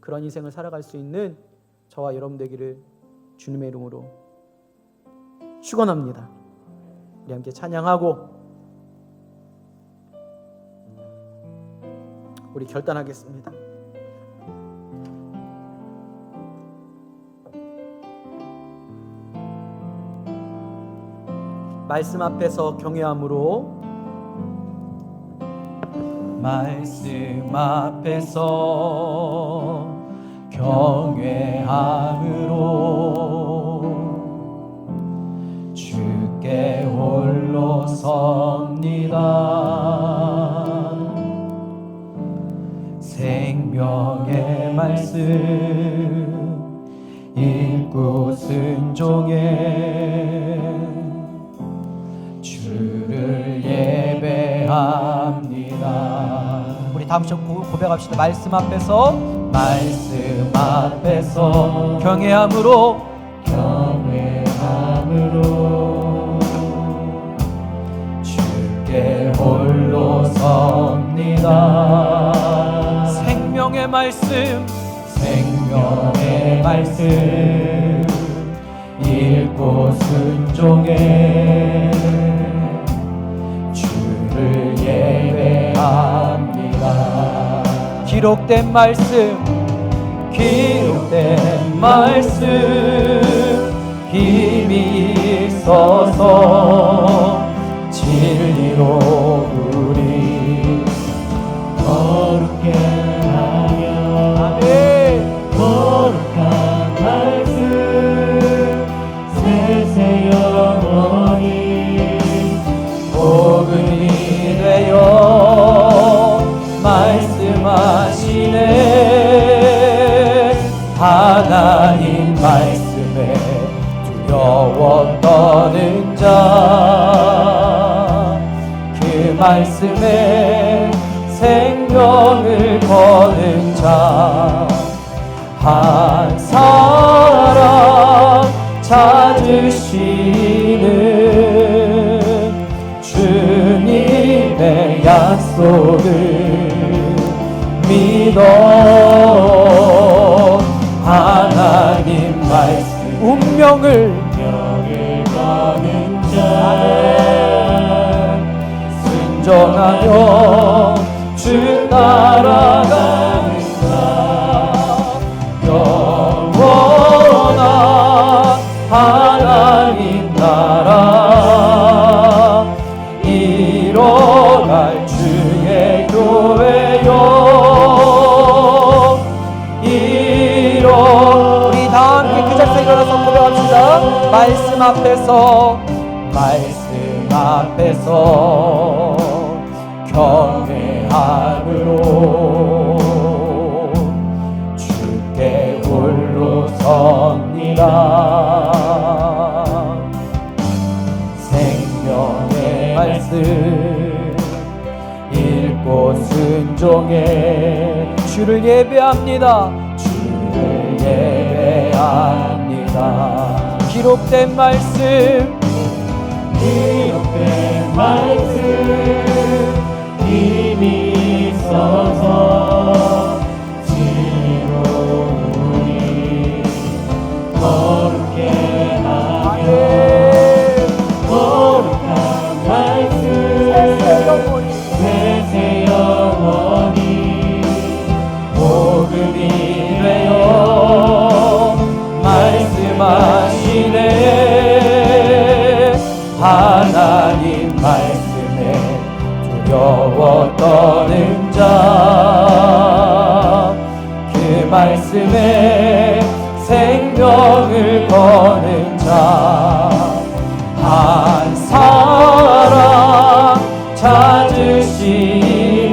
그런 인생을 살아갈 수 있는 저와 여러분 되기를 주님의 이름으로 축원합니다. 우리 함께 찬양하고 우리 결단하겠습니다. 말씀 앞에서 경외함으로, 말씀 앞에서 경외함으로 주께 홀로 섭니다. 생명의 말씀 읽고 순종해 주를 예배합니다. 우리 다음 시간 고백합시다. 말씀 앞에서 경외함으로 주께 홀로 섭니다. 생명의 말씀 읽고 순종해 주를 예배합니다. 기록된 말씀 힘이 있어서 진리로 우리 거룩게 하여. 아멘. 거룩한 말씀 세세 영원히 복음이 되어 말씀하시네. 하나님 말씀에 두려워 떠는 자, 그 말씀에 생명을 거는 자, 한 사람 찾으시는 주님의 약속을 믿어 하나님 말씀 운명을 거는 자 순종하며 주 따라가는 자 영원한 하나님 나라 이뤄갈 주의 교회요 우리 다 함께 그 자리에서 일어나서 고백합시다. 말씀 앞에서 경외함으로 주께 홀로 섭니다. 생명의 말씀 읽고 순종해 주를 예배합니다. 예배합니다. 기록된 말씀 이미 있어서 지루우니 거룩해 하며 거룩한 말씀 세세 영원히 복음이 되어 말씀하시네. 하나님 말씀에 두려워 떠는 자 그 말씀에 생명을 거는 자 한 사람 찾으시는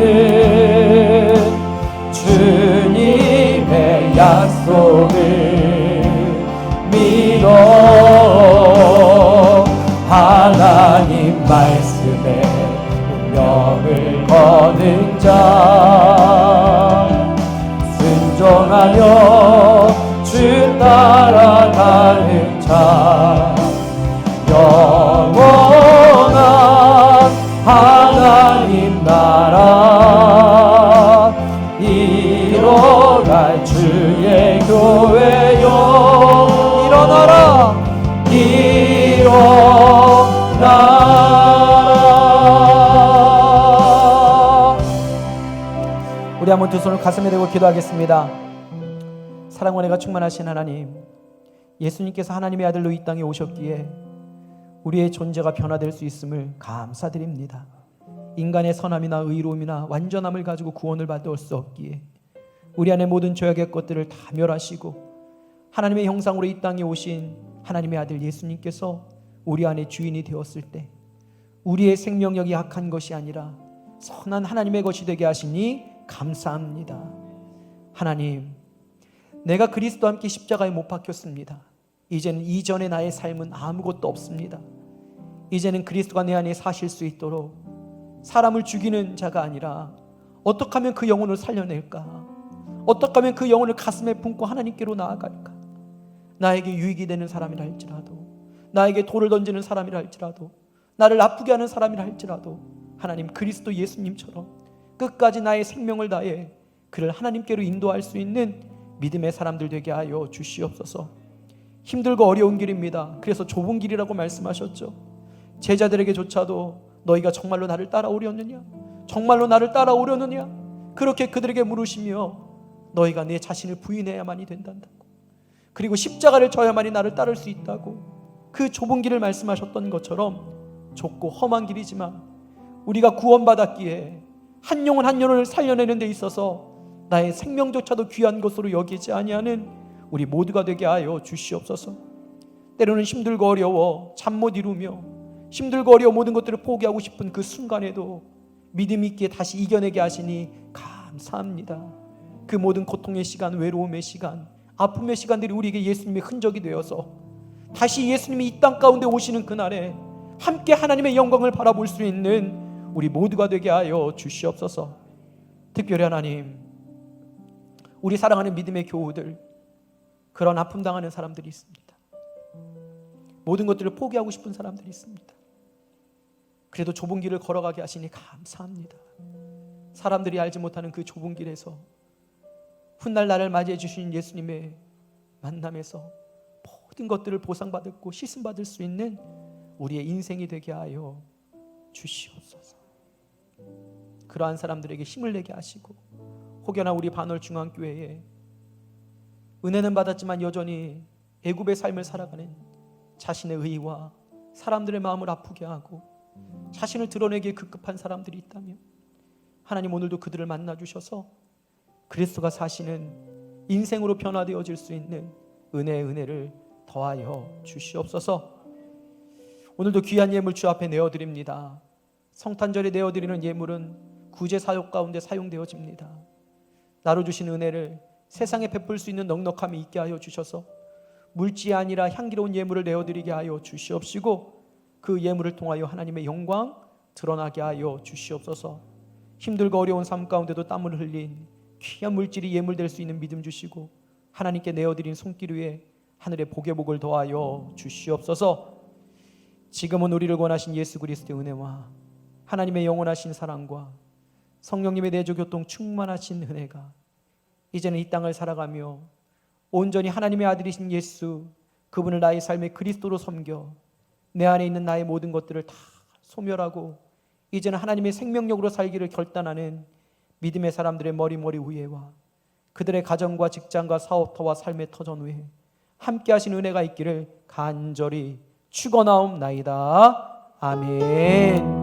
주님의 약속을 믿어 하나님 말씀에 운명을 거는 자 순종하며 주 따라가는 자 영원한 하나님 나라 이뤄갈 주의 교회요 일어나라 일어나라. 우리 한번 두 손을 가슴에 대고 기도하겠습니다. 사랑과 은혜가 충만하신 하나님, 예수님께서 하나님의 아들로 이 땅에 오셨기에 우리의 존재가 변화될 수 있음을 감사드립니다. 인간의 선함이나 의로움이나 완전함을 가지고 구원을 받을 수 없기에 우리 안에 모든 죄악의 것들을 다 멸하시고 하나님의 형상으로 이 땅에 오신 하나님의 아들 예수님께서 우리 안에 주인이 되었을 때 우리의 생명력이 약한 것이 아니라 선한 하나님의 것이 되게 하시니 감사합니다. 하나님, 내가 그리스도와 함께 십자가에 못 박혔습니다. 이제는 이전의 나의 삶은 아무것도 없습니다. 이제는 그리스도가 내 안에 사실 수 있도록 사람을 죽이는 자가 아니라 어떻게 하면 그 영혼을 살려낼까? 어떻게 하면 그 영혼을 가슴에 품고 하나님께로 나아갈까? 나에게 유익이 되는 사람이라 할지라도, 나에게 돌을 던지는 사람이라 할지라도, 나를 아프게 하는 사람이라 할지라도 하나님 그리스도 예수님처럼 끝까지 나의 생명을 다해 그를 하나님께로 인도할 수 있는 믿음의 사람들 되게 하여 주시옵소서. 힘들고 어려운 길입니다. 그래서 좁은 길이라고 말씀하셨죠. 제자들에게조차도 너희가 정말로 나를 따라오려느냐? 정말로 나를 따라오려느냐? 그렇게 그들에게 물으시며 너희가 내 자신을 부인해야만이 된단다고, 그리고 십자가를 져야만이 나를 따를 수 있다고 그 좁은 길을 말씀하셨던 것처럼 좁고 험한 길이지만 우리가 구원받았기에 한 영혼 한 영혼을 살려내는 데 있어서 나의 생명조차도 귀한 것으로 여기지 아니하는 우리 모두가 되게 하여 주시옵소서. 때로는 힘들고 어려워 잠 못 이루며 힘들고 어려워 모든 것들을 포기하고 싶은 그 순간에도 믿음 있게 다시 이겨내게 하시니 감사합니다. 그 모든 고통의 시간, 외로움의 시간, 아픔의 시간들이 우리에게 예수님의 흔적이 되어서 다시 예수님이 이 땅 가운데 오시는 그날에 함께 하나님의 영광을 바라볼 수 있는 우리 모두가 되게 하여 주시옵소서. 특별히 하나님, 우리 사랑하는 믿음의 교우들, 그런 아픔 당하는 사람들이 있습니다. 모든 것들을 포기하고 싶은 사람들이 있습니다. 그래도 좁은 길을 걸어가게 하시니 감사합니다. 사람들이 알지 못하는 그 좁은 길에서 훗날 나를 맞이해 주신 예수님의 만남에서 모든 것들을 보상받고 씻음받을 수 있는 우리의 인생이 되게 하여 주시옵소서. 그러한 사람들에게 힘을 내게 하시고, 혹여나 우리 반월중앙교회에 은혜는 받았지만 여전히 애굽의 삶을 살아가는 자신의 의와 사람들의 마음을 아프게 하고 자신을 드러내기에 급급한 사람들이 있다면 하나님 오늘도 그들을 만나주셔서 그리스도가 사시는 인생으로 변화되어질 수 있는 은혜를 더하여 주시옵소서. 오늘도 귀한 예물 주 앞에 내어드립니다. 성탄절에 내어드리는 예물은 구제 사역 가운데 사용되어집니다. 나로 주신 은혜를 세상에 베풀 수 있는 넉넉함이 있게 하여 주셔서 물질이 아니라 향기로운 예물을 내어드리게 하여 주시옵시고, 그 예물을 통하여 하나님의 영광 드러나게 하여 주시옵소서. 힘들고 어려운 삶 가운데도 땀을 흘린 귀한 물질이 예물될 수 있는 믿음 주시고, 하나님께 내어드린 손길 위에 하늘의 복의 복을 더하여 주시옵소서. 지금은 우리를 권하신 예수 그리스도의 은혜와 하나님의 영원하신 사랑과 성령님의 내조 교통 충만하신 은혜가 이제는 이 땅을 살아가며 온전히 하나님의 아들이신 예수, 그분을 나의 삶의 그리스도로 섬겨 내 안에 있는 나의 모든 것들을 다 소멸하고 이제는 하나님의 생명력으로 살기를 결단하는 믿음의 사람들의 머리 위에와 그들의 가정과 직장과 사업터와 삶의 터전 위에 함께 하신 은혜가 있기를 간절히 축원하옵나이다. 아멘.